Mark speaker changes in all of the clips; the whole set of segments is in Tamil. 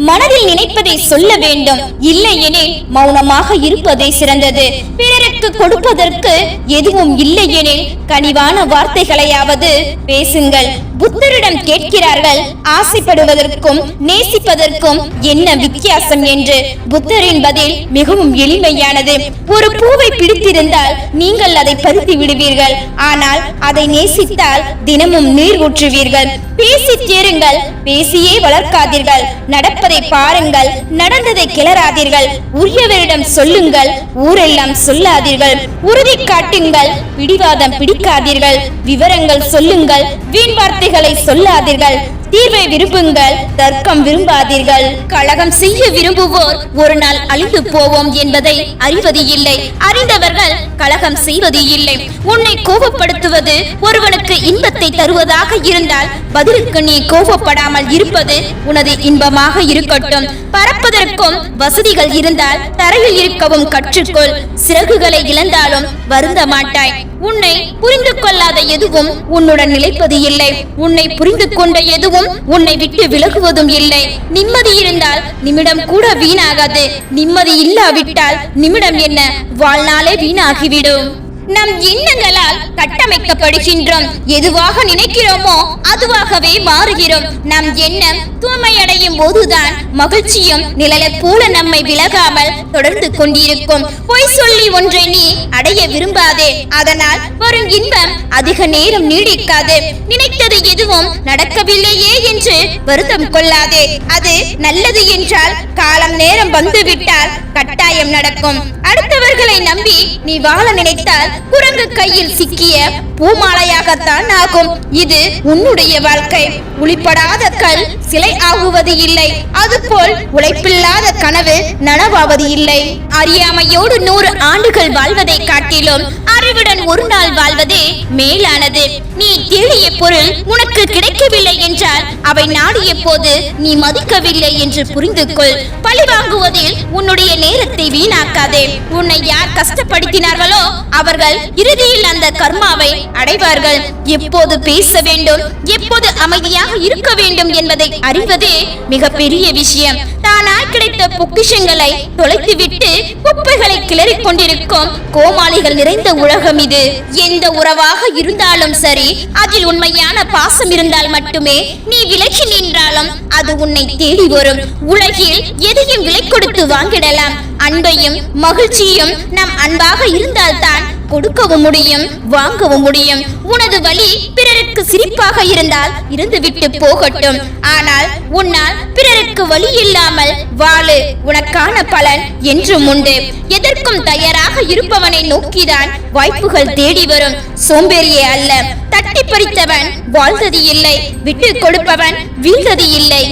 Speaker 1: மனதில் நினைப்பதை சொல்ல வேண்டும், இல்லையெனில் மௌனமாக இருப்பதே சிறந்தது. பிறருக்கு கொடுப்பதற்கு எதுவும் இல்லையெனில் கனிவான வார்த்தைகளையாவது பேசுங்கள். புத்தரிடம் கேட்கிறார்கள், ஆசைப்படுவதற்கும் நேசிப்பதற்கும் என்ன வித்தியாசம் என்று. புத்தரின் பதில் மிகவும் எளிமையானது. ஒரு பூவை பிடித்திருந்தால் நீங்கள் அதை பறித்து விடுவீர்கள், ஆனால் அதை நேசித்தால் தினமும் நீர் ஊற்றுவீர்கள். பேசி தேருங்கள், பேசியே வளர்க்காதீர்கள். நடப்பதை பாருங்கள், நடந்ததை கிளறாதீர்கள். உரியவரிடம் சொல்லுங்கள், ஊரெல்லாம் சொல்லாதீர்கள். உறுதி காட்டுங்கள், பிடிவாதம் பிடிக்காதீர்கள். விவரங்கள் சொல்லுங்கள், வீண் வார்த்தைகளை சொல்லாதீர்கள். தீர்வை விரும்புங்கள், தர்க்கம் விரும்பாதீர்கள். கலகம் செய்ய விரும்புவோர் ஒரு நாள் அழிந்து போவோம் என்பதை அறிவது இல்லை. அறிந்தவர்கள் கலகம் செய்வது இல்லை. உன்னை கோபப்படுத்துவது ஒருவனுக்கு இன்பத்தை தருவதாக இருந்தால் பதிலுக்கு நீ கோபப்படாமல் இருப்பது உனது இன்பமாக இருக்கட்டும். பறப்பதற்கும் வசதிகள் இருந்தால் தரையில் இருக்கவும் கற்றுக்கொள். சிறகுகளை இழந்தாலும் வருந்த மாட்டாய். உன்னை புரிந்து கொள்ளாத எதுவும் உன்னுடன் நிலைப்பது இல்லை. உன்னை புரிந்து கொண்ட எதுவும் உன்னை விட்டு விலகுவதும் இல்லை. நிம்மதி இருந்தால் நிமிடம் கூட வீணாகாது. நிம்மதி இல்லாவிட்டால் நிமிடம் என்ன, வாழ்நாளே வீணாகிவிடும். நம் எண்ணங்களால் கட்டமைக்கப்படுகின்றோம். எதுவாக நினைக்கிறோமோ அதுவாகவே மாறுகிறோம். நம் எண்ணம் தூய்மையடையும் போதுதான் மகிழ்ச்சியும் நிழலை போல நம்மை விலகாமல் தொடர்ந்து கொண்டிருக்கும். பொய் சொல்லி ஒன்றை நீ அடைய விரும்பாதே, அதனால் வரும் இன்பம் அதிக நேரம் நீடிக்காது. நினைத்தது எதுவும் நடக்கவில்லையே என்று வருத்தம் கொள்ளாதே. அது நல்லது என்றால் காலம் நேரம் வந்துவிட்டால் கட்டாயம் நடக்கும். அடுத்தவர்களை நம்பி நீ வாழ நினைத்தால் குரங்கு கையில் சிக்கிய பூமாலையாகத்தான் ஆகும். இது உன்னுடைய வாழ்க்கை. உளிப்படாத கல் சிலை ஆகுவது இல்லை, அதுபோல் உழைப்பில்லாத கனவு நனவாவது இல்லை. அறியாமையோடு 100 ஆண்டுகள் வாழ்வதை காட்டிலும் அறிவுடன் ஒரு நாள் வாழ்வதே மேலானது. நீ தேடிய பொருள் உனக்கு கிடைக்கவில்லை என்றால் அவை நாடிய போது நீ மதிக்கவில்லை என்று புரிந்து கொள். பழி வாங்குவதில் உன்னுடைய நேரத்தை வீணாக்காதே. உன்னை யார் கஷ்டப்படுத்தினார்களோ அவர்கள் இறுதியில் அந்த கர்மாவை அடைவார்கள். எப்போது பேச வேண்டும், எப்போது அமைதியாக இருக்க வேண்டும் என்பதை அறிவதே மிகப்பெரிய விஷயம். தானாய் கிடைத்த பொக்கிஷங்களை தொலைத்துவிட்டு குப்பைகளை கிளறிக் கொண்டிருக்கும் கோமாளிகள் நிறைந்த உலகம் இது. எந்த உறவாக இருந்தாலும் சரி, அதில் உண்மையான பாசம் இருந்தால் மட்டுமே நீ விலகி நின்றாலும் அது உன்னை தேடி வரும். உலகில் எதையும் விலை கொடுத்து வாங்கிடலாம். அன்பையும் மகிழ்ச்சியும் நம் அன்பாக இருந்தால்தான் கொடுக்கவும் முடியும், வாங்கவும் முடியும். உனது வழி பிறருக்கு சிரிப்பாக இருந்தால் இருந்துவிட்டு போகட்டும். ஆனால் உன்னால் பிறருக்கு வழி இல்லாமல் வாழு. உனக்கான பலன் என்றும் உண்டு. எதற்கும் தயாராக இருப்பவனை நோக்கிதான் வாய்ப்புகள் தேடி வரும். சோம்பேறியே அல்ல. தட்டி பறித்தவன் வாழ்ந்தது இல்லை, விட்டு கொடுப்பவன் வீழ்ந்தது இல்லை.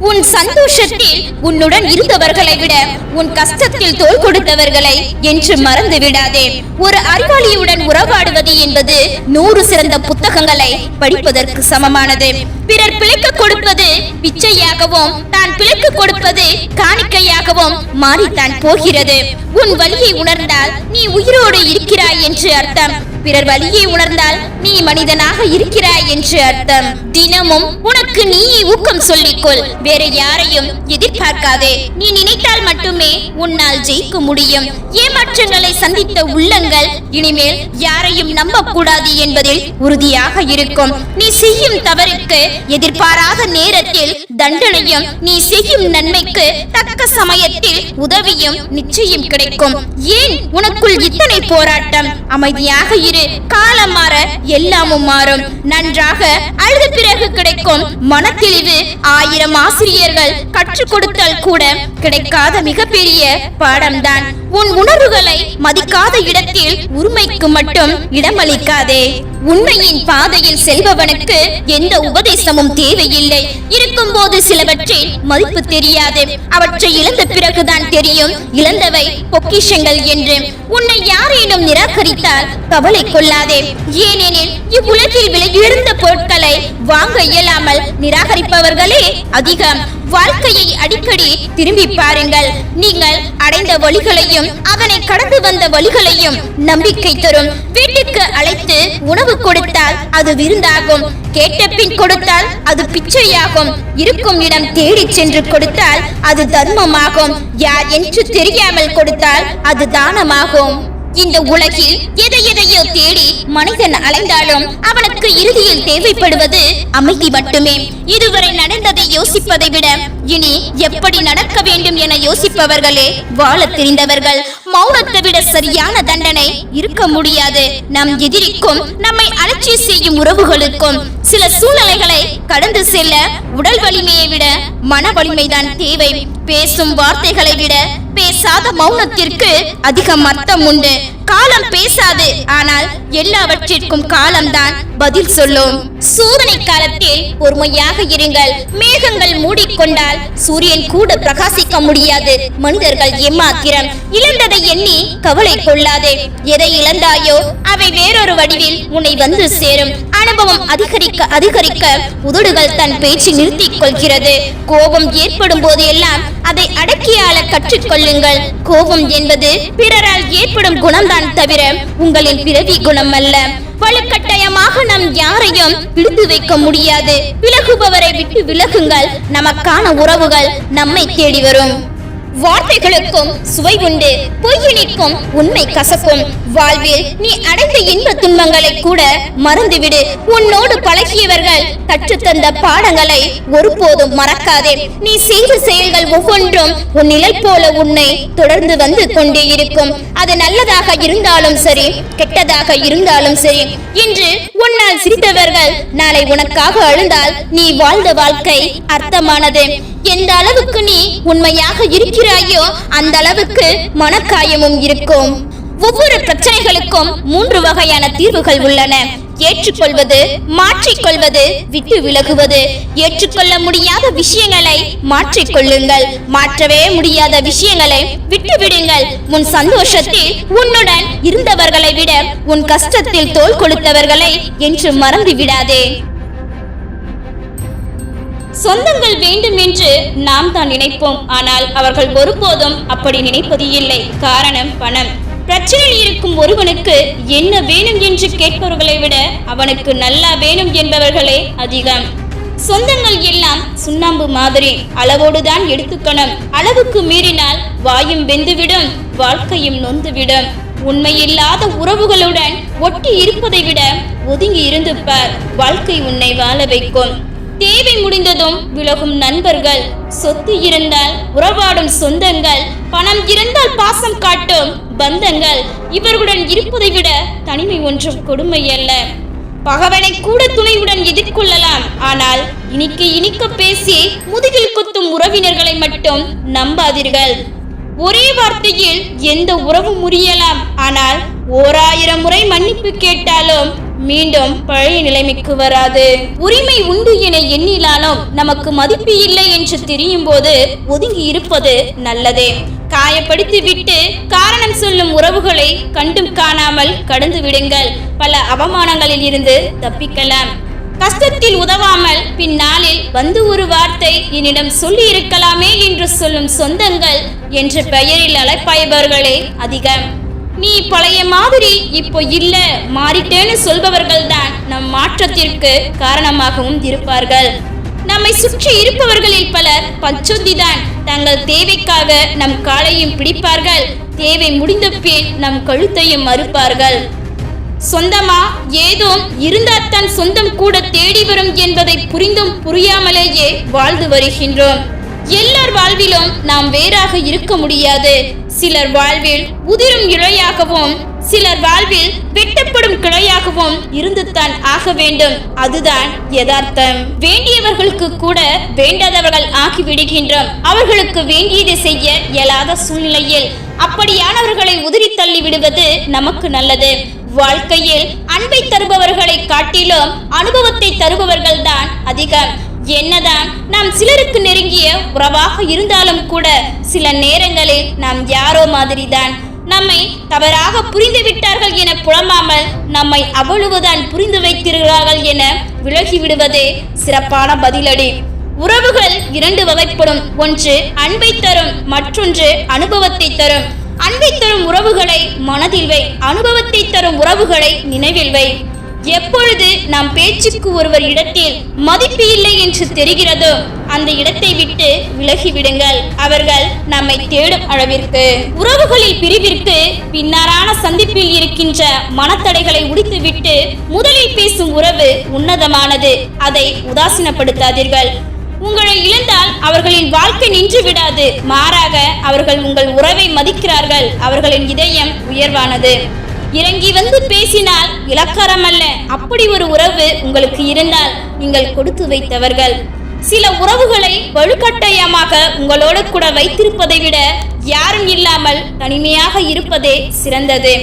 Speaker 1: உன் சந்தோஷத்தில் உன்னுடன் இருந்தவர்களை விட உன் கஷ்டத்தில் தோள் கொடுத்தவர்களை என்று மறந்து விடாதே. ஒரு அறிவாளியுடன் உறவாடுவது என்பது 100 சிறந்த புத்தகங்களை படிப்பதற்கு சமமானது. பிறர் பிழைக்க கொடுப்பது பிச்சையாகவும் தான் பிழைக்க கொடுப்பது காணிக்கையாகவும் மாறித்தான் போகிறது. உன் வலியை உணர்ந்தால் நீ உயிரோடு இருக்கிறாய் என்று அர்த்தம். பிறர் வலியை உணர்ந்தால் நீ மனிதனாக இருக்கிறாய் என்று அர்த்தம். தினமும் உனக்கு நீயே ஊக்கம் சொல்லிக்கொள். வேற யாரையும் எதிர்பார்க்காதே. நீ நினைத்தால் மட்டுமே உன்னால் ஜெயிக்க முடியும். ஏமாற்றங்களை சந்தித்த உள்ளங்கள் இனிமேல் யாரையும் நம்ப கூடாது என்பதில் உறுதியாக இருக்கும். நீ செய்யும் தவறுக்கு எதிர்பாராத நேரத்தில் தண்டனையும், நீ செய்யும் நன்மைக்கு தக்க சமயத்தில் உதவியும் நிச்சயம் கிடைக்கும். ஏன் உனக்குள் இத்தனை போராட்டம்? அமைதியாக இரு. காலம் மாற எல்லாமும் மாறும். நன்றாக அழுத பிறகு கிடைக்கும் மனத்தெளிவு 1000 ஆசிரியர்கள் கற்றுக் கொடுத்தால் கூட கிடைக்காத மிகப்பெரிய பாடம்தான். உன் உணர்வுகளை மதிக்காத இடத்தில் உரிமைக்கு மட்டும் இடமளிக்காதே. உண்மையின் பாதையில் செல்பவனுக்கு எந்த உபதேசமும் தேவையில்லை. இருக்கும் போது சிலவற்றில் மதிப்பு தெரியாது. அவற்றை இழந்த பிறகுதான் தெரியும் இழந்தவை பொக்கிஷங்கள் என்று. உன்னை யாரேனும் நிராகரித்தால் கவலை கொள்ளாதே. ஏனெனில் இவ்வுலகில் விலையுயர்ந்த பொருட்களை வாங்க இயலாமல் நிராகரிப்பவர்களே அதிகம். வாழ்க்கையை அடிக்கடி திரும்பி பாருங்கள். நீங்கள் அடைந்த வழிகளையும் அதனை கடந்து வந்த வழிகளையும் நம்பிக்கை தரும். வீட்டுக்கு அழைத்து உணவு கொடுத்தால் அது விருந்தாகும். கேட்ட பின் கொடுத்தால் அது பிச்சையாகும். இருக்கும் இடம் தேடி சென்று கொடுத்தால் அது தர்மமாகும். யார் என்று தெரியாமல் கொடுத்தால் அது தானமாகும். இந்த உலகில் எதையோ தேடி மனிதன் அலைந்தாலும் அவனுக்கு இறுதியில் தேவைப்படுவது அமைதி மட்டுமே. இதுவரை நடந்ததை யோசிப்பதை விட இனி எப்படி நடக்க வேண்டும் என யோசிப்பவர்களே வாழ தெரிந்தவர்கள். மௌனத்தை விட சரியான தண்டனை இருக்க முடியாது. நம் எதிரிக்கும் நம்மை அலட்சி செய்யும் உறவுகளுக்கும் சில சூழ்நிலைகளை கடந்து செல்ல உடல் வலிமையை விட மன வலிமைதான் தேவை. பேசும் வார்த்தைகளை விட பேசாத மௌனத்திற்கு அதிகம் அர்த்தம் உண்டு. காலம் பேசாது, ஆனால் எல்லாவற்றிற்கும் காலம்தான் பதில் சொல்லும். சோதனை காலத்தில் பொறுமையாக இருங்கள். மேகங்கள் மூடிக்கொண்டால் சூரியன் கூட பிரகாசிக்க முடியாது. மனிதர்கள் ஏமாத்திரம். இழந்ததை எண்ணி கவலை கொள்ளாதே. எதை இழந்தாயோ அவை வேறொரு வடிவில் உன்னை வந்து சேரும். அனுபவம் அதிகரிக்க அதிகரிக்க உதடுகள் தன் பேச்சு நிறுத்திக் கொள்கிறது. கோபம் ஏற்படும் போது எல்லாம் அதை அடக்கியாள கற்றுக்கொள்ளுங்கள். கோபம் என்பது பிறரால் ஏற்படும் குணம்தான் தவிர உங்களின் பிறவி குணம் அல்ல. வலுக்கட்டாயமாக நம் யாரையும் பிடித்து வைக்க முடியாது. விலகுபவரை விட்டு விலகுங்கள். நமக்கான உறவுகள் நம்மை தேடி வரும். வார்த்தைகளுக்கும் சுவை உண்டு. பொய்யினிக்கும் உண்மை கசக்கும். வாழ்வில் நீ அடைந்த இன்ப துன்பங்களை கூட மறந்துவிடு. உன்னோடு பழகியவர்கள் கற்றுத்தந்த பாடங்களை ஒருபோதும் மறக்காதே. நீ செய்த செயல்கள் ஒவ்வொன்றும் உன் நிலை போல உன்னை தொடர்ந்து வந்து கொண்டே இருக்கும். அது நல்லதாக இருந்தாலும் சரி, கெட்டதாக இருந்தாலும் சரி. இன்று உன்னால் சிரித்தவர்கள் நாளை உனக்காக அழுந்தால் நீ வாழ்ந்த வாழ்க்கை அர்த்தமானது. எந்த அளவுக்கு நீ உண்மையாக இருக்கிறாயோ அந்த அளவுக்கு மனக்காயமும் இருக்கும். ஒவ்வொரு பிரச்சனைகளுக்கும் 3 வகையான தீர்வுகள் உள்ளன. ஏற்றுக்கொள்வது, மாற்றிக்கொள்வது, விட்டு விலகுவது. ஏற்றுக்கொள்ள முடியாத விஷயங்களை மாற்றிக்கொள்ளுங்கள். மாற்றவே முடியாத விஷயங்களை விட்டு விடுங்கள். உன் சந்தோஷத்தில் உன்னுடன் இருந்தவர்களை விட உன் கஷ்டத்தில் தோள் கொடுத்தவர்களை என்று மறந்து விடாதே. சொந்தங்கள் வேண்டும் என்று நாம் தான் நினைப்போம். ஆனால் அவர்கள் ஒருபோதும் அப்படி நினைப்பது இல்லை. காரணம் பணம். பிரச்சனையில் இருக்கும் ஒருவனுக்கு என்ன வேணும் என்று கேட்பவர்களை விட அவனுக்கு நல்லா வேணும் என்பவர்களே அதிகம். சொந்தங்கள் எல்லாம் சுண்ணாம்பு மாதிரி. அளவோடுதான் எடுத்துக்கணும். அளவுக்கு மீறினால் வாயும் வெந்துவிடும், வாழ்க்கையும் நொந்துவிடும். உண்மையில்லாத உறவுகளுடன் ஒட்டி இருப்பதை விட ஒதுங்கி இருந்து பார். வாழ்க்கை உன்னை வாழ வைக்கும். தேவை முடிந்ததும் விலகும் நண்பர்கள். சொத்து இருந்தால் உறவாடும் சொந்தங்கள். பணம் இருந்தால் பாசம் காட்டும் பந்தங்கள். இவர்களுடன் இருப்பதை விட தனிமை ஒன்றும் கொடுமை அல்ல. பகவனை கூட துணையுடன் எதிர்கொள்ளலாம். ஆனால் இனிக்க இனிக்க பேசி முதுகில் குத்தும் உறவினர்களை மட்டும் நம்பாதீர்கள். ஒரே வார்த்தையில் எந்த உறவு முறியலாம். ஆனால் 1000 முறை மன்னிப்பு கேட்டாலும் மீண்டும் பழைய நிலைமைக்கு வராது. உரிமை உண்டு என எண்ணினாலும் நமக்கு மதிப்பு இல்லை என்று தெரியும் போது ஒதுங்கி இருப்பது நல்லதே. காயப்படுத்தி விட்டு காரணம் சொல்லும் உறவுகளை கண்டும் காணாமல் கடந்து விடுங்கள். பல அவமானங்களில் இருந்து தப்பிக்கலாம். கஷ்டத்தில் உதவாமல் பின்னாளில் வந்து ஒரு வார்த்தை என்னிடம் சொல்லி இருக்கலாமே என்று சொல்லும் சொந்தங்கள் என்ற பெயரில் அழைப்பாய்பவர்களே அதிகம். நீ பழைய மாதிரி இப்போ இல்ல, மாறிட்டேன்னு சொல்பவர்கள் தான் நம் மாற்றத்திற்கு காரணமாகவும் இருப்பார்கள். நம்மை சுற்றி இருப்பவர்களில் பலர் பச்சொந்திதான். தங்கள் தேவைக்காக நம் காலையும் பிடிப்பார்கள். தேவை முடிந்த பின் நம் கழுத்தையும் மறுப்பார்கள். சொந்தமா ஏதோ இருந்தால்தான் சொந்தம் கூட தேடி வரும் என்பதை புரிந்தும் புரியாமலேயே வாழ்ந்து வருகின்றோம். எல்லார் வாழ்விலும் நாம் வேறாக இருக்க முடியாது. சிலர் வாழ்வில் உதிரும் இழையாகவும், சிலர் வாழ்வில் வெட்டப்படும் கிளையாகவும் இருந்துதான் ஆக வேண்டும். அதுதான் யதார்த்தம். வேண்டியவர்களுக்கு கூட வேண்டாதவர்கள் ஆகிவிடுகின்றோம். அவர்களுக்கு வேண்டியதை செய்ய இயலாத சூழ்நிலையில் அப்படியானவர்களை உதிரி தள்ளி விடுவது நமக்கு நல்லது. வாழ்க்கையில் அன்பை தருபவர்களை காட்டிலும் அனுபவத்தை தருபவர்கள் தான் அதிகம். என்னதான் நாம் சிலருக்கு நெருங்கிய உறவாக இருந்தாலும் கூட சில நேரங்களில் நாம் யாரோ மாதிரிதான். நம்மை தவறாக புரிந்து விட்டார்கள் என புலம்பாமல் நம்மை அவ்வளவுதான் புரிந்து வைத்திருக்கிறார்கள் என விலகி விடுவதே சிறப்பான பதிலடி. உறவுகள் இரண்டு வகைப்படும். ஒன்று அன்பை தரும், மற்றொன்று அனுபவத்தை தரும். அன்பை தரும் உறவுகளை மனதில் வை, அனுபவத்தை தரும் உறவுகளை நினைவில் வை. எப்பொழுது நாம் பேச்சுக்கு ஒருவர் இடத்தில் மதிப்பு இல்லை என்று தெரிகிறதோ அந்த இடத்தை விட்டு விலகிவிடுங்கள். அவர்கள் நம்மை தேடும் அளவிற்கு. உறவுகளில் பிரிவிற்கு பின்னாரான சந்திப்பில் இருக்கின்ற மனத்தடைகளை உடைத்துவிட்டு முதலில் பேசும் உறவு உன்னதமானது. அதை உதாசீனப்படுத்தாதீர்கள். உங்களை இழந்தால் அவர்களின் வாழ்க்கை நின்று விடாது. மாறாக அவர்கள் உங்கள் உறவை மதிக்கிறார்கள். அவர்களின் இதயம் உயர்வானது. இறங்கி வந்து பேசினால் இலக்காரம் அல்ல. அப்படி ஒரு உறவு உங்களுக்கு இருந்தால் நீங்கள் கொடுத்து வைத்தவர்கள். சில உறவுகளை வலுக்கட்டாயமாக உங்களோடு கூட வைத்திருப்பதை விட யாரும் இல்லாமல் தனிமையாக இருப்பதே சிறந்தது.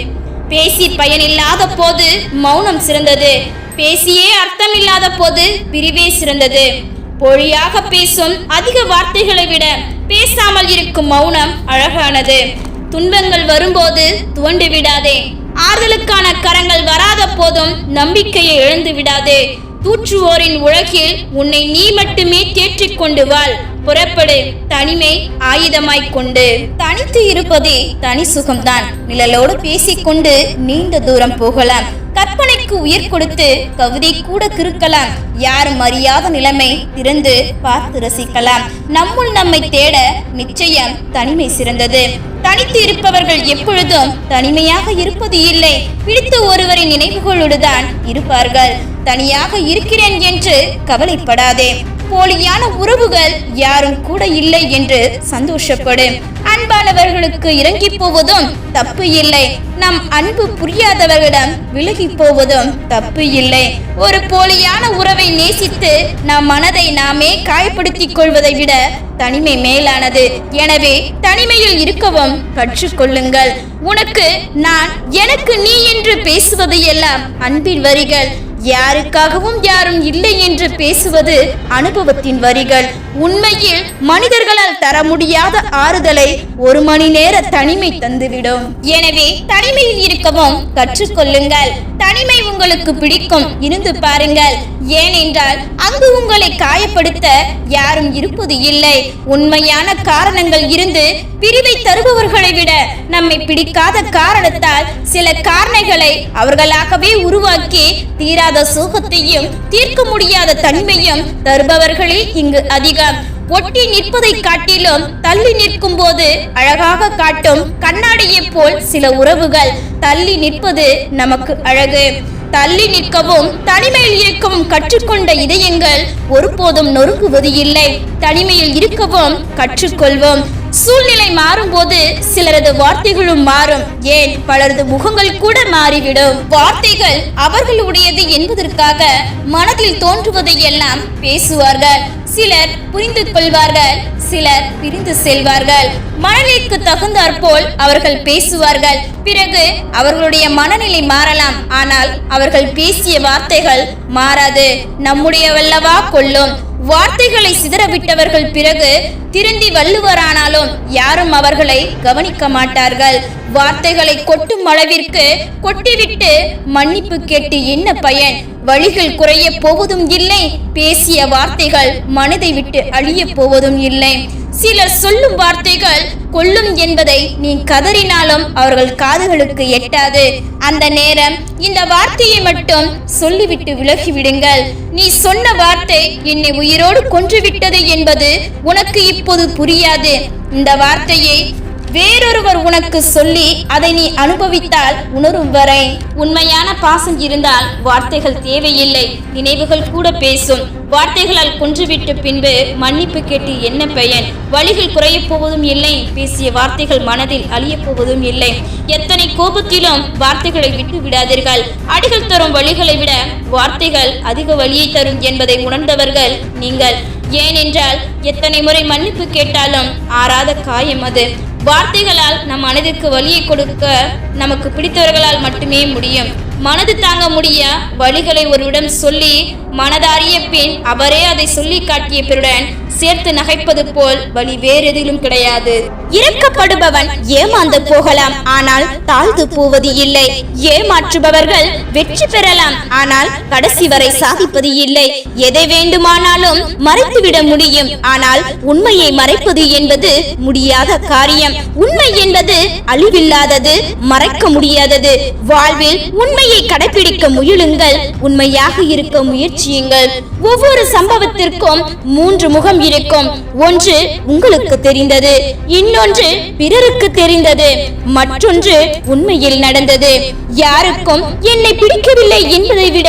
Speaker 1: பேசி பயனில்லாத போது மௌனம் சிறந்தது. பேசியே அர்த்தமில்லாத போது பிரிவே சிறந்தது. பொழியாக பேசும் அதிக வார்த்தைகளை விட பேசாமல் இருக்கும் மௌனம் அழகானது. துன்பங்கள் வரும்போது துவண்டு விடாதே. ஆறுதலுக்கான கரங்கள் வராத போதும் நம்பிக்கையை இழந்து விடாதே. தூற்றுவோரின் உலகில் உன்னை நீ மட்டுமே தேற்றிக் கொண்டு வாழ். புறப்படு, தனிமை ஆயுதமாய்க் கொண்டு. தனித்து இருப்பதே தனி சுகம்தான். நிழலோடு பேசிக்கொண்டு நீண்ட தூரம் போகலாம். கற்பனைக்கு உயிர் கொடுத்து கவிதை கூட கிறுக்கலாம். யாரும் அறியாத நிலைமை திறந்து பார்த்து ரசிக்கலாம். நம்முள் நம்மை தேட நிச்சயம் தனிமை சிறந்தது. தனித்து இருப்பவர்கள் எப்பொழுதும் தனிமையாக இருப்பது இல்லை. பிடித்த ஒருவரின் நினைவுகளோடுதான் இருப்பார்கள். தனியாக இருக்கிறேன் என்று கவலைப்படாதே. போலியான உறவுகள் யாரும் கூட இல்லை என்று சந்தோஷப்படு. அன்பானவர்களுக்கு இறங்கி போவதும் தப்பு இல்லை. நம் அன்பு புரியாதவர்களிடம் விலகி போவதும் தப்பு இல்லை. ஒரு போலியான உறவை நேசித்து நம் மனதை நாமே காயப்படுத்திக் கொள்வதை விட தனிமை மேலானது. எனவே தனிமையில் இருக்கவும் கற்றுக்கொள்ளுங்கள். உனக்கு நான், எனக்கு நீ என்று பேசுவது எல்லாம் அன்பின் வரிகள். யாருக்காகவும் யாரும் இல்லை என்று பேசுவது அனுபவத்தின் வரிகள். உண்மையில் மனிதர்களால் தர முடியாத ஆறுதலை ஒரு மணி நேர தனிமை தந்துவிடும். எனவே தனிமையில் இருக்கவும் கற்றுக்கொள்ளுங்கள். தனிமை உங்களுக்கு பிடிக்கும், இருந்து பாருங்கள். ஏனென்றால் அங்கு உங்களை காயப்படுத்த யாரும் இருப்பது இல்லை. உண்மையான காரணங்கள் இருந்து பிரிவை தருபவர்களை விட நம்மை பிடிக்காத காரணத்தால் சில காரணிகளை அவர்களாகவே உருவாக்கி தீராத சோகத்தையும் தீர்க்க முடியாத தனிமையும் தருபவர்களே இங்கு அதிகம். ஒட்டி நிற்பதை காட்டிலும் தள்ளி நிற்கும் போது அழகாக காட்டும் கண்ணாடியை போல் சில உறவுகள். தள்ளி நிற்பது நமக்கு அழகு. தள்ளி நிற்கவும் தனிமையில் இருக்கவும் கற்றுக்கொண்ட இதயங்கள் ஒருபோதும் நொறுங்குவது இல்லை. தனிமையில் இருக்கவும் கற்றுக்கொள்வோம். சூழ்நிலை மாறும்போது சிலரது வார்த்தைகளும் மாறும். ஏன், பலரது முகங்கள் கூட மாறிவிடும். வார்த்தைகள் அவர்களுடையது என்பதற்காக மனதில் தோன்றுவதை எல்லாம் பேசுவார்கள். சிலர் புரிந்து கொள்வார்கள், சிலர் பிரிந்து செல்வார்கள். மனநிலைக்கு தகுந்தாற்போல் அவர்கள் பேசுவார்கள். பிறகு அவர்களுடைய மனநிலை மாறலாம். ஆனால் அவர்கள் பேசிய வார்த்தைகள் மாறாது. நம்முடையவல்லவா கொள்ளும். வார்த்தைகளை சிதறவிட்டவர்கள் பிறகு திருந்தி வள்ளுவரானாலும் யாரும் அவர்களை கவனிக்க மாட்டார்கள். வார்த்தைகளை கொட்டும் அளவிற்கு கொட்டிவிட்டு மன்னிப்பு கேட்டு என்ன பயன்? வழிகள் குறைய போவதும் இல்லை. பேசிய வார்த்தைகள் மனதை விட்டு அழிய போவதும் இல்லை. சிலர் சொல்லும் வார்த்தைகள் கொல்லும் என்பதை நீ கதறினாலும் அவர்கள் காதுகளுக்கு எட்டாது. அந்த நேரம் இந்த வார்த்தையை மட்டும் சொல்லிவிட்டு விலகிவிடுங்கள். நீ சொன்ன வார்த்தை என்னை உயிரோடு கொன்றுவிட்டது என்பது உனக்கு இப்போது புரியாது. இந்த வார்த்தையை வேறொருவர் உனக்கு சொல்லி அதை நீ அனுபவித்தால் உணரும் வரை. உண்மையான பாசம் இருந்தால் வார்த்தைகள் தேவையில்லை, நினைவுகள் கூட பேசும். வார்த்தைகளால் கொன்றுவிட்டு பின்பு மன்னிப்பு கேட்டு என்ன பயன்? வழிகள் குறைய போவதும் இல்லை. பேசிய வார்த்தைகள் மனதில் அழிய போவதும் இல்லை. எத்தனை கோபத்திலும் வார்த்தைகளை விட்டு விடாதீர்கள். அடிகள் தரும் வழிகளை விட வார்த்தைகள் அதிக வழியை தரும் என்பதை உணர்ந்தவர்கள் நீங்கள். ஏனென்றால் எத்தனை முறை மன்னிப்பு கேட்டாலும் ஆறாத காயம் அது.
Speaker 2: வார்த்தைகளால் நம் மனதிற்கு வலியை கொடுக்க நமக்கு பிடித்தவர்களால் மட்டுமே முடியும். மனது தாங்க முடிய வழிகளை ஒருவிடம் சொல்லி மனதாரிய பின் அவரே அதை சொல்லி காட்டிய பிறருடன் சேர்த்து நகைப்பது போல் வழி வேறு எதிலும் கிடையாது.
Speaker 1: இறக்கப்படுபவன் ஏமாந்து போகலாம், ஆனால் தாழ்ந்து போவது இல்லை. ஏமாற்றுபவர்கள் வெற்றி பெறலாம், ஆனால் கடைசி வரை சாதிப்பது இல்லை. எதை வேண்டுமானாலும் மறைத்துவிட முடியும், ஆனால் உண்மையை மறைப்பது என்பது முடியாத காரியம். உண்மை என்பது அழிவில்லாதது, மறைக்க முடியாதது. வாழ்வில் உண்மையை கடைபிடிக்க முயலுங்கள், உண்மையாக இருக்க முயற்சியுங்கள். ஒவ்வொரு சம்பவத்திற்கும் 3 முகம் இருக்கும். ஒன்று உங்களுக்கு தெரிந்தது, இன்னொன்று பிறருக்கு தெரிந்தது, மற்றொன்று உண்மையில் நடந்தது. யாருக்கும் என்னை பிடிக்கவில்லை என்பதை விட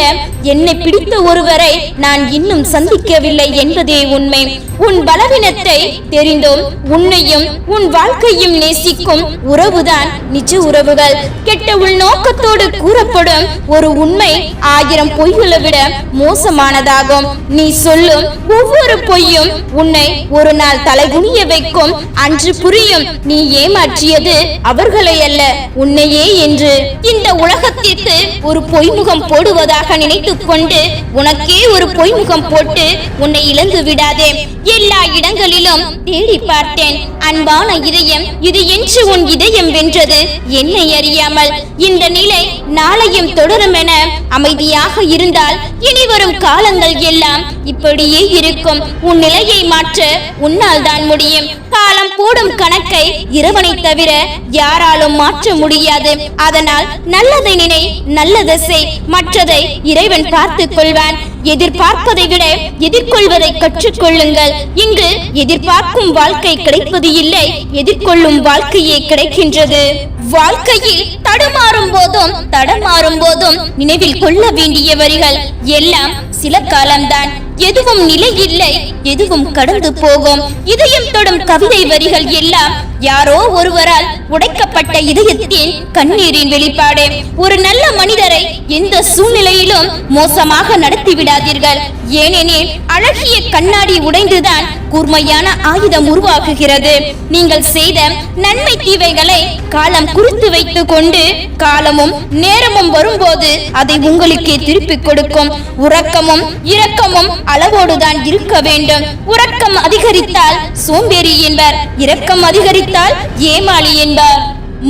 Speaker 1: என்னை பிடித்த ஒருவரை நான் இன்னும் சந்திக்கவில்லை என்பதே உண்மை. உன் பலவீனத்தை தெரிந்தும் உன்னையும் உன் வாழ்க்கையும் நேசிக்கும் உறவுதான் நிஜ உறவுகள். கெட்ட உள்நோக்கத்தோடு கூறப்படும் ஒரு உண்மை 1000 பொய்களை விட மோசமானதாகும். நீ சொல்லும் ஒவ்வொரு பொய்யும் உன்னை ஒரு நாள் தலைகுனிய வைக்கும். அன்று புரியும் நீ ஏமாற்றியது அவர்களை அல்ல, உன்னையே என்று. இந்த உலகத்திற்கு ஒரு பொய்முகம் போடுவதாக நினைத்துக் கொண்டு உனக்கே ஒரு பொய்முகம் போட்டு உன்னை இழந்து விடாதே. எல்லா இடங்களிலும் தேடி பார்த்தேன், அன்பான இதயம் இது என்று உன் இதயம் வென்றது என்னை அறியாமல். இந்த நிலை நாளையும் தொடரும் என அமைதியாக இருந்தால் இனி வரும் காலங்கள் எல்லாம் இப்படியே இருக்கும். உன் நிலையை மாற்ற உன்னால் தான் முடியும். காலம் போடும் கணக்கை இறைவனை தவிர யாராலும் மாற்ற முடியாது. அதனால் நல்லதை நினை, நல்லதை செய், மற்றதை இறைவன் பார்த்துக் கொள்வான். எதிர்பார்ப்பதை விட எதிர்கொள்வதை கற்றுக்கொள்ளுங்கள். இங்கு எதிர்பார்க்கும் வாழ்க்கை கிடைப்பது இல்லை, எதிர்கொள்ளும் வாழ்க்கையே கிடைக்கின்றது. வாழ்க்கையில் தடுமாறும் போதும் நினைவில் கொள்ள வேண்டிய வரிகள் எல்லாம் சில காலம்தான். எதுவும் நிலை இல்லை, எதுவும் கடந்து போகும். இதயம் தொடும் கவிதை வரிகள் எல்லாம் யாரோ ஒருவரால் உடைக்கப்பட்ட இதயத்தின் கண்ணீரின் வெளிப்பாடு. ஒரு நல்ல மனிதரை எந்த சூழ்நிலையிலும் மோசமாக நடத்திவிடாதீர்கள். ஏனெனில் அழகிய கண்ணாடி உடைந்துதான் கூர்மையான ஆயுதம் உருவாக்குகிறது. நீங்கள் செய்த நன்மை தீவைகளை காலம் குறித்து வைத்துக் கொண்டு காலமும் நேரமும் வரும்போது அதை உங்களுக்கே திருப்பிக் கொடுக்கும். உறக்கமும் இரக்கமும் அளவோடுதான் இருக்க வேண்டும். உறக்கம் அதிகரித்தால் சோம்பேறி என்பார், இரக்கம் அதிகரித்தால் ஏமாளி என்பார்.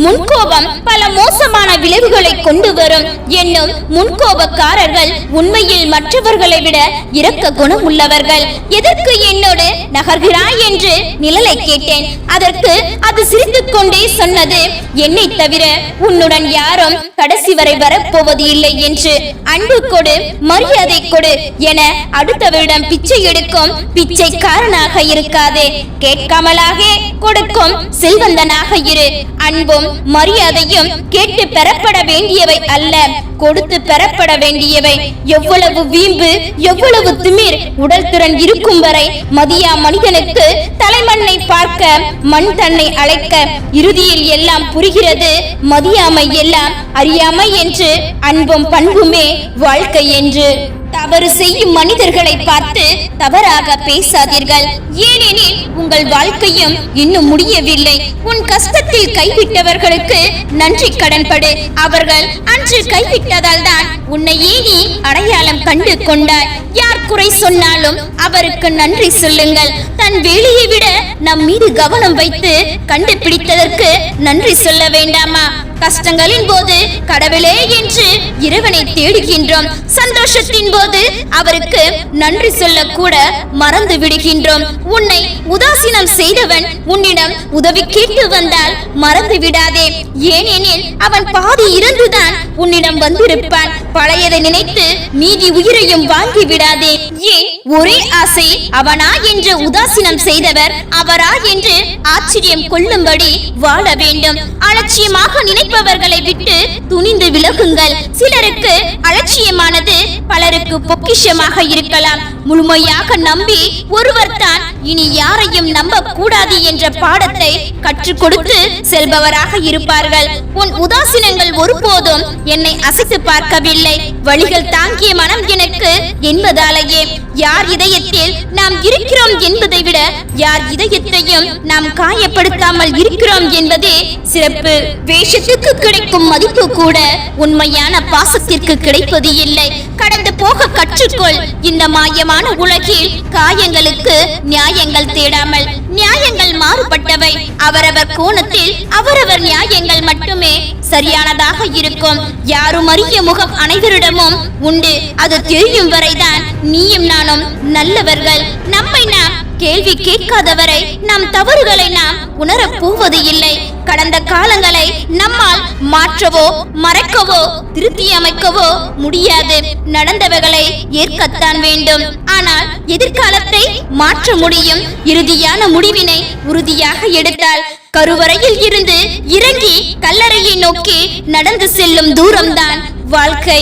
Speaker 1: முன்கோபம் பல மோசமான விளைவுகளை கொண்டு வரும் என்னும் முன்கோபக்காரர்கள் உண்மையில் மற்றவர்களை விட இரக்க குணம் உள்ளவர்கள். எதற்கு என்னோடு நகர்கிறாய் என்று நிழலை கேட்டேன். அதற்கு அது சிரித்துக் கொண்டே சொன்னது, என்னை தவிர உன்னுடன் யாரும் கடைசி வரை வரப்போவது இல்லை என்று. அன்பு கொடு, மரியாதை கொடு என அடுத்தவரிடம் பிச்சை எடுக்கும் பிச்சைக்காரனாக இருக்காதே. கேட்காமலாக கொடுக்கும் செல்வந்தனாக இரு. அன்பும் மரியாதையும் கேட்டு பெறப்பட வேண்டியவை அல்ல, கொடுத்து பெறப்பட வேண்டியவை. எவ்வளவு வீம்பு, எவ்வளவு திமிர் உடல் திறன் இருக்கும் வரை மதியா மனிதனுக்கு தலைமண்ணை பார்க்க மண் தன்னை அழைக்க. இறுதியில் எல்லாம் புரிகிறது, மதியாமை எல்லாம் அறியாமை என்று, அன்பும் பண்புமே வாழ்க்கை என்று. தவறு செய்யும் மனிதர்களை பார்த்து தவறாக பேசாதீர்கள். ஏனெனில் உங்கள் வாழ்க்கையும் இன்னும் முடியவில்லை. உன் கஷ்டத்தில் கைவிட்டவர்களுக்கு நன்றி கடன்படு. அவர்கள் அன்று கைவிட்டதால் தான் உன்னையே நீ அடையாளம் கண்டு கொண்டாய். யார் குறை சொன்னாலும் அவருக்கு நன்றி சொல்லுங்கள். தன் வேலையை விட நம் மீது கவனம் வைத்து கண்டுபிடித்ததற்கு நன்றி சொல்ல வேண்டாமா? கஷ்டங்களின் போது கடவுளே என்று இறைவனை தேடுகின்றோம். சந்தோஷத்தின் போது அவருக்கு நன்றி சொல்ல கூட மறந்து விடுகின்றோம். உன்னை உதாசீனம் செய்தவன் உன்னிடம் உதவி கேட்டு வந்தால் மறந்து விடாதே. ஏனெனில் அவன் பாதி இறந்துதான் உன்னிடம் வந்திருப்பான். பழையதை நினைத்து மீதி உயிரையும் வாங்கி விடாதே. ஏன் ஒரே ஆசை அவனா என்று உதாசீனம் செய்தவர் அவரா என்று ஆச்சரியம் கொள்ளும்படி வாழ வேண்டும். அலட்சியமாக நினைப்பவர்களை விட்டு துணிந்து விலகுங்கள். சிலருக்கு அலட்சியமானது பலருக்கு பொக்கிஷமாக இருக்கலாம். முழுமையாக நம்பி ஒருவர் தான் இனி யாரையும் நம்ப கூடாது என்ற பாடத்தை கற்றுக் கொடுத்து செல்பவராக இருப்பார்கள். உன் உதாசீனங்கள் ஒருபோதும் என்னை அசைத்து பார்க்கவில்லை. வழிகள் தாங்கிய மனம் எனக்கு என்பதாலேயே. யார் இதயத்தில் நாம் இருக்கிறோம் என்பதை விட யார் இதயத்தையும் நாம் காயப்படுத்தாமல் இருக்கிறோம் என்பதே சிறப்பு. வேஷத்துக்கு கிடைக்கும் மதிப்பு கூட உண்மையான பாசத்திற்கு கிடைப்பது இல்லை. கடந்து போக கற்றுக்கொள். இந்த மாயமான உலகில் காயங்களுக்கு நியாயங்கள் தேடாமல், நியாயங்கள் மாறுபட்டவை. அவரவர் கோணத்தில் அவரவர் நியாயங்கள் மட்டுமே சரியானதாக இருக்கும். யாரும் அறிய முகம் அனைவரிடமும் உண்டு. அது தெரியும் வரைதான் நீயும் நானும் நல்லவர்கள். நம்மை நாம் கேள்வி கேட்காதவரை நம் தவறுகளை நாம் உணரப் போவது இல்லை. கடந்த காலங்களை நம்மால் மாற்றவோ மறைக்கவோ திருத்தி அமைக்கவோ முடியாது. நடந்தவைகளை ஏற்கத்தான் வேண்டும். ஆனால் எதிர்காலத்தை மாற்ற முடியும். இறுதியான முடிவினை உறுதியாக எடுத்தால் கருவறையில் இருந்து இறங்கி கல்லறையை நோக்கி நடந்து செல்லும் தூரம்தான் வாழ்க்கை.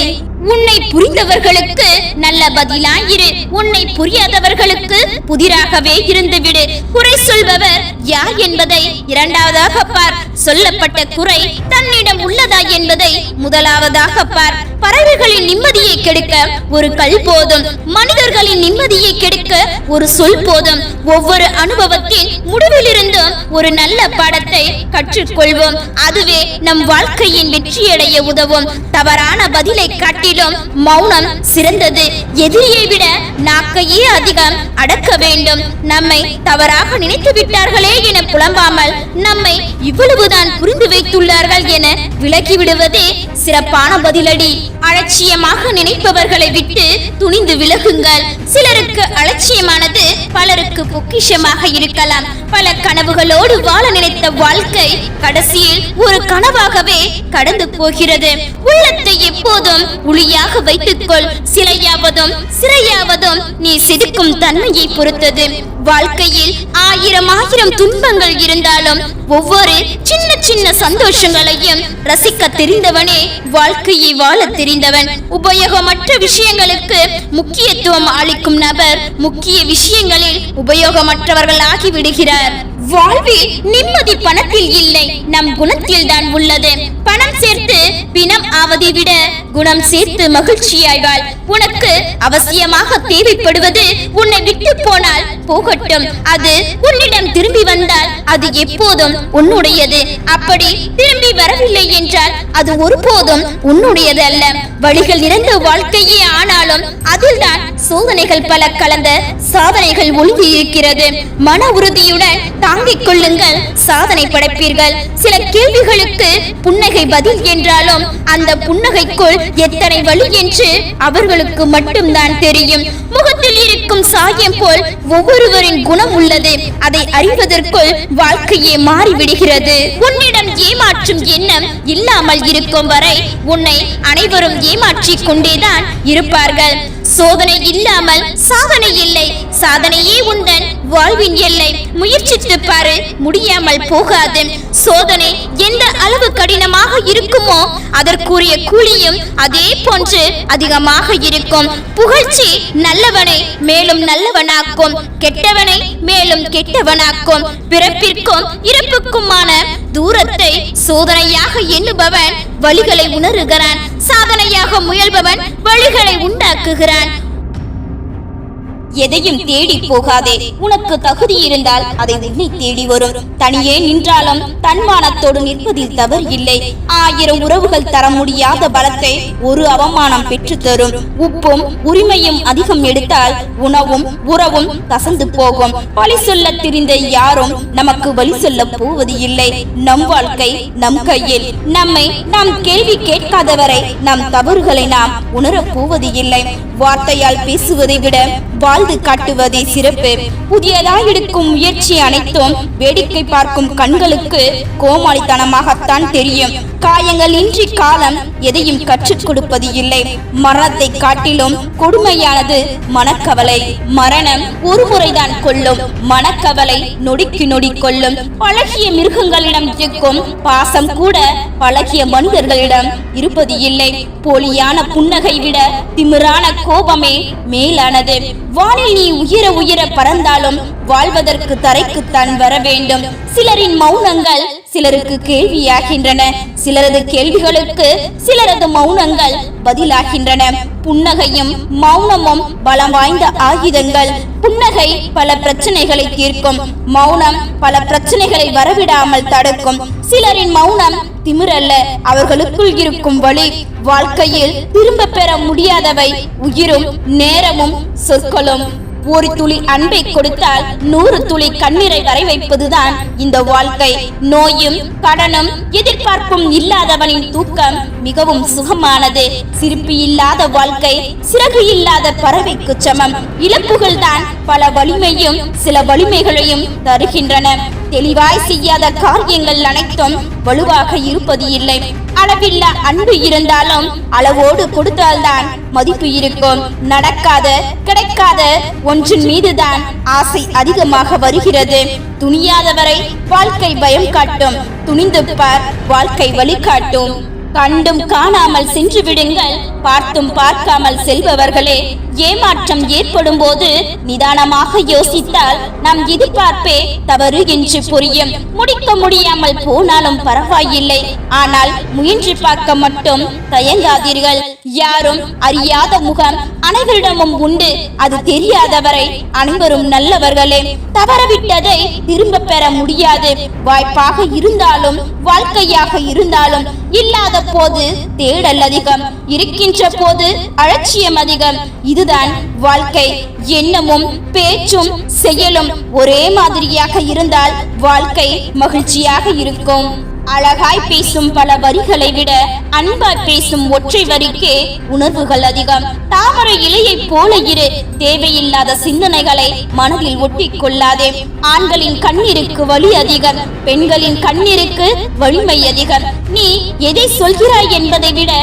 Speaker 1: உன்னை புரிந்தவர்களுக்கு நல்ல பதிலாயிரு. உன்னை புரியாதவர்களுக்கு புதிராகவே இருந்துவிடு. குறை சொல்பவர் யார் என்பதை இரண்டாவதாக பார். சொல்லப்பட்ட குறை தன்னிடம் உள்ளதா என்பதை முதலாவதாக பார். பறவைகளின் நிம்மதியை கெடுக்க ஒரு கல் போதும். மனிதர்களின் நிம்மதியை கெடுக்க ஒரு சொல் போதும். ஒவ்வொரு அனுபவத்தின் முடிவிலிருந்தும் ஒரு நல்ல பாடத்தை கற்றுக்கொள்வோம். அதுவே நம் வாழ்க்கையின் வெற்றியடைய உதவும். தவறான பதிலை காட்டிலும் மௌனம் சிறந்தது. எதிரியை விட நாக்கையே அதிகம் அடக்க வேண்டும். நம்மை தவறாக நினைத்து விட்டார்களே என புலம்பாமல் நம்மை இவ்வளவுதான் புரிந்து வைத்துள்ளார்கள் என விலகி விடுவதே சிறப்பான பதிலடி. அலட்சியமாக நினைப்பவர்களை விட்டு துணிந்து விலகுங்கள். சிலருக்கு அலட்சியமானது பலருக்கு பொக்கிஷமாக இருக்கலாம். பல கனவுகளோடு வாழ நினைத்த வாழ்க்கை கடைசியில் ஒரு கனவாகவே கடந்து போகிறது. உள்ளத்தை எப்போதும் ஒளியாக வைத்துக்கொள். சிலையாவதும் சிறையாவதும் நீ செதுக்கும் தன்மையை பொறுத்தது. வாழ்க்கையில் ஆயிரம் துன்பங்கள் இருந்தாலும் ஒவ்வொரு சின்ன சின்ன சந்தோஷங்களையும் ரசிக்க தெரிந்தவனே வாழ்க்கையை வாழ தெரிந்தவன். உபயோகமற்ற விஷயங்களுக்கு முக்கியத்துவம் அளிக்கும் நபர் முக்கிய விஷயங்களில் உபயோகமற்றவர்கள் ஆகிவிடுகிறார். வாழ்வில் நிம்மதி பணத்தில் இல்லை, நம் குணத்தில் தான் உள்ளது. பணம் சேர்த்து பிணம் ஆவதை விட குணம் சேர்த்து மகிழ்ச்சியாய் வாழ். உனக்கு அவசியமாக தேவைப்படுவது உன்னை விட்டு போனால் போகட்டும். அது உன்னிடம் திரும்பி வந்தால் அது எப்போதும் உன்னுடையது. அப்படி திரும்பி வரவில்லை என்றால் அது ஒருபோதும் உன்னுடையது அல்ல. வழிகள் நிறைந்த வாழ்க்கையே ஆனாலும் அதில்தான் சோதனைகள் பல கலந்த சாதனைகள் ஒளிந்து இருக்கிறது. மன உறுதியுடன் தாங்கிக் கொள்ளுங்கள், சாதனை படைப்பீர்கள். சில கேள்விகளுக்கு புன்னகை பதில் என்றாலும் அந்த புன்னகைக்குள் எத்தனை வலி என்று அவர்களுக்கு மட்டும்தான் தெரியும். முகத்தில் இருக்கும் சாயம் போல் ஒவ்வொருவரின் குணம் உள்ளது. அதை அறிவதற்குள் வாழ்க்கையே மாறிவிடுகிறது. உன்னிடம் ஏமாற்றும் எண்ணம் இல்லாமல் இருக்கும் வரை உன்னை அனைவரும் ஏமாற்றிக் கொண்டேதான் இருப்பார்கள். சோதனை இல்லாமல் சாதனை இல்லை. சாதனையே உந்தன் வாழ்வின் எல்லை. முயற்சித்து பாரு, முடியாமல் போகாது. சோதனை எந்த அளவு கடினமாக இருக்குமோ அதற்குரிய கூலியும் அதே போன்று அதிகமாக இருக்கும். புகழ்ச்சி நல்லவனை மேலும் நல்லவனாக்கும், கெட்டவனை மேலும் கெட்டவனாக்கும். பிறப்பிற்கும் இறப்புக்குமான தூரத்தை சோதனையாக எண்ணுபவன் வழிகளை உணருகிறான். சாதனையாக முயல்பவன் வழிகளை உண்டாக்குகிறான். எதையும் தேடி போகாதே. உனக்கு தகுதி இருந்தால் அதை உன்னை தேடி வரும். தனியே நின்றாலும் தன்மானத்தோடு நிற்பதில் தவறு இல்லை. 1000 உறவுகள் தர முடியாத பலத்தை ஒரு அவமானம் பெற்று தரும். உப்பும் உரிமையும் அதிகம் எடுத்தால் உணவும் உறவும் கசந்து போகும். வழி சொல்ல தெரிந்த யாரும் நமக்கு வழி சொல்ல போவது இல்லை. நம் வாழ்க்கை நம் கையில். நம்மை நாம் கேள்வி கேட்காதவரை நம் தவறுகளை நாம் உணரப் போவது இல்லை. வார்த்தையால் பேசுவதை விட வாழ்ந்து காட்டுவதே சிறப்பு. புதியதாய் எடுக்கும் முயற்சி அனைத்தும் வேடிக்கை பார்க்கும் கண்களுக்கு கோமாளித்தனமாகத்தான் தெரியும். காயங்கள் இன்றி காலம் எதையும் கற்றுக் கொடுப்பது இல்லை. மரணத்தை காட்டிலும் கொடுமையானது மனக்கவலை. மரணம் ஒரு முறைதான் கொல்லும், மனக்கவலை நொடிக்கு நொடி கொல்லும். பழகிய மிருகங்களிடம் இருக்கும் பாசம் கூட பழகிய மனிதர்களிடம் இருப்பது இல்லை. போலியான புன்னகை விட திமிரான கோபமே மேலானது. வானில் நீ உயர உயர பறந்தாலும் வாழ்வதற்கு தரைக்குத்தான் வர வேண்டும். சிலரின் மௌனங்கள் சிலருக்கு கேள்வியாகின்றன. சிலரது கேள்விகளுக்கு சிலரது மௌனங்கள் பதிலாகின்றன. புன்னகையும் மௌனமும் பலம் வாய்ந்த ஆயுதங்கள். புன்னகை பல பிரச்சனைகளை தீர்க்கும், மௌனம் பல பிரச்சனைகளை வரவிடாமல் தடுக்கும். சிலரின் மௌனம் திமிரல்ல, அவர்களுக்குள் இருக்கும் வழி. வாழ்க்கையில் திரும்ப பெற முடியாதவை உயிரும் நேரமும் சொற்களும். ஒரு துளி அன்பை கொடுத்தால் 100 துளி கண்ணீரை வரை வைப்பதுதான் இந்த வாழ்க்கை. நோயும் கடனும் எதிர்பார்ப்பும் இல்லாதவனின் தூக்கம் மிகவும் சுகமானது. சிரிப்பு இல்லாத வாழ்க்கை சிறகு இல்லாத பறவைக்கு சமம். இழப்புகள் தான் பல வலிமையும் சில வலிமைகளையும் தருகின்றன. தெளிவாய் செய்யாத காரியங்கள் அனைத்தும் வலுவாக இருப்பது இல்லை. அளவில்லா அன்பு இருந்தாலும் அளவோடு கொடுத்தால்தான் மதிப்பு இருக்கும். நடக்காத கிடைக்காத ஒன்றின் மீதுதான் ஆசை அதிகமாக வருகிறது. துணியாதவரை வாழ்க்கை பயம் காட்டும், துணிந்து பார் வாழ்க்கை வழிகாட்டும். கண்டும் காணாமல் சென்று விடுங்கள், பார்த்தும் பார்க்காமல் செல்பவர்களே. ஏமாற்றம் ஏற்படும் போது நிதானமாக யோசித்தால் நம் எதிர்பார்ப்பே தவறு என்று புரியும். முடிக்க முடியாமல் போனாலும் பரவாயில்லை, ஆனால் முயன்று பார்க்க மட்டும் தயங்காதீர்கள். யாரும் அறியாத முகம் அனைவரிடமும் உண்டு, அது தெரியாதவரை அனைவரும் நல்லவர்களே. தவறவிட்டதை திரும்ப பெற முடியாது. வாய்ப்பாக இருந்தாலும் வாழ்க்கையாக இருந்தாலும் இல்லாத போது தேடல் அதிகம், இருக்கின்ற போது அலட்சியம் அதிகம். இதுதான் வாழ்க்கை. எண்ணமும் பேச்சும் செயலும் ஒரே மாதிரியாக இருந்தால் வாழ்க்கை மகிழ்ச்சியாக இருக்கும். அழகாய் பேசும் பல வரிகளை விட அன்பாய் பேசும் ஒற்றை வரிக்கே உணர்வுகள் அதிகம். தாமரை இலையை போல இரு, தேவையில்லாத சிந்தனைகளை மனதில் ஒட்டி கொள்ளாதே. ஆண்களின் கண்ணீருக்கு வலி அதிகம், பெண்களின் கண்ணீருக்கு வலிமை அதிகம். நீ எதை சொல்கிறாய் என்பதை விட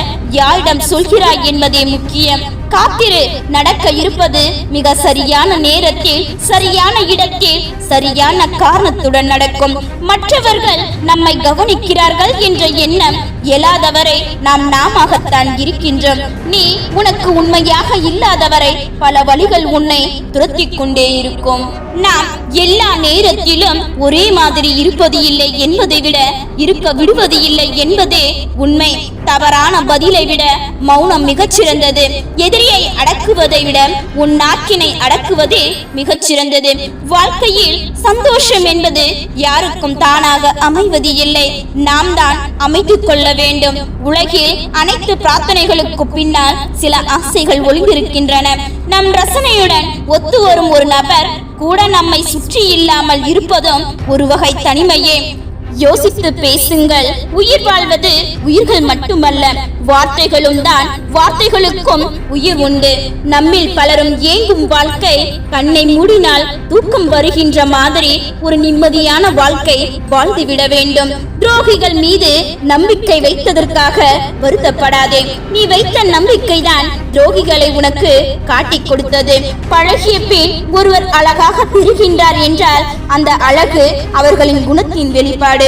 Speaker 1: யாரிடம் சொல்கிறாய் என்பதே முக்கியம். காத்திரு, நடக்க இருப்பது மிக சரியான நேரத்தில் சரியான இடத்தில் சரியான காரணத்துடன் நடக்கும். மற்றவர்கள் நம்மை கவனிக்கிறார்கள் என்ற எண்ணம் எழாதவரை நாம் நாமத்தான் இருக்கின்றோம். நீ உனக்கு உண்மையாக இல்லாதவரை பல வழிகள் உன்னை துரத்தி கொண்டே இருக்கும். நாம் எல்லா நேரத்திலும் ஒரே மாதிரி இருப்பது இல்லை என்பதை விட இருக்க விடுவது இல்லை என்பதே உண்மை. தவறான பதிலை விட மௌனம் மிகச்சிறந்தது. எதிரியை அடக்குவதை விட உன் நாக்கினை அடக்குவதே மிகச்சிறந்தது. வாழ்க்கையில் சந்தோஷம் என்பது யாருக்கும் தானாக அமைவது இல்லை, நாம் தான் அமைத்துக் கொள்ள வேண்டும். உலகில் அனைத்து பிரார்த்தனைகளுக்கு பின்னால் சில ஆசைகள் ஒளிந்திருக்கின்றன. நம் ரசனையுடன் ஒத்து வரும் ஒரு நபர் கூட நம்மை சுற்றி இல்லாமல் இருப்பதும் ஒரு வகை தனிமையே. யோசித்து பேசுங்கள். உயிர் வாழ்வது உயிர்கள் மட்டுமல்ல, வார்த்தைகளும் தான். வார்த்தைகளுக்கும் உயிர் உண்டு. நம்மில் பலரும் ஏங்கும் வாழ்க்கை கண்ணை மூடினால் தூக்கம் வருகின்ற மாதிரி ஒரு நிம்மதியான வாழ்க்கை வாழ்ந்துவிட வேண்டும். துரோகிகள் மீது நம்பிக்கை வைத்ததற்காக வருத்தப்படாதே. நீ வைத்த நம்பிக்கை தான் துரோகிகளை உனக்கு காட்டிக் கொடுத்தது. பழகிய பின் ஒருவர் அழகாக தெரிகின்றார் என்றால் அந்த அழகு அவர்களின் குணத்தின் வெளிப்பாடு.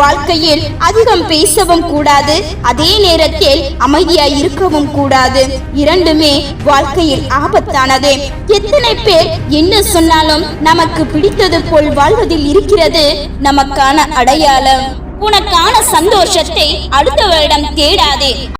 Speaker 1: வாழ்க்கையில் அதிகம் பேசவும் கூடாது, அதே நேரத்தில் அமைதியாய் இருக்கவும் கூடாது. இரண்டுமே வாழ்க்கையில் ஆபத்தானது. எத்தனை பேர் என்ன சொன்னாலும் நமக்கு பிடித்தது போல் வாழ்வதில் இருக்கிறது நமக்கான அடையாளம். உனக்கான சந்தோஷத்தை அடுத்தவரிடம் தேடாதே.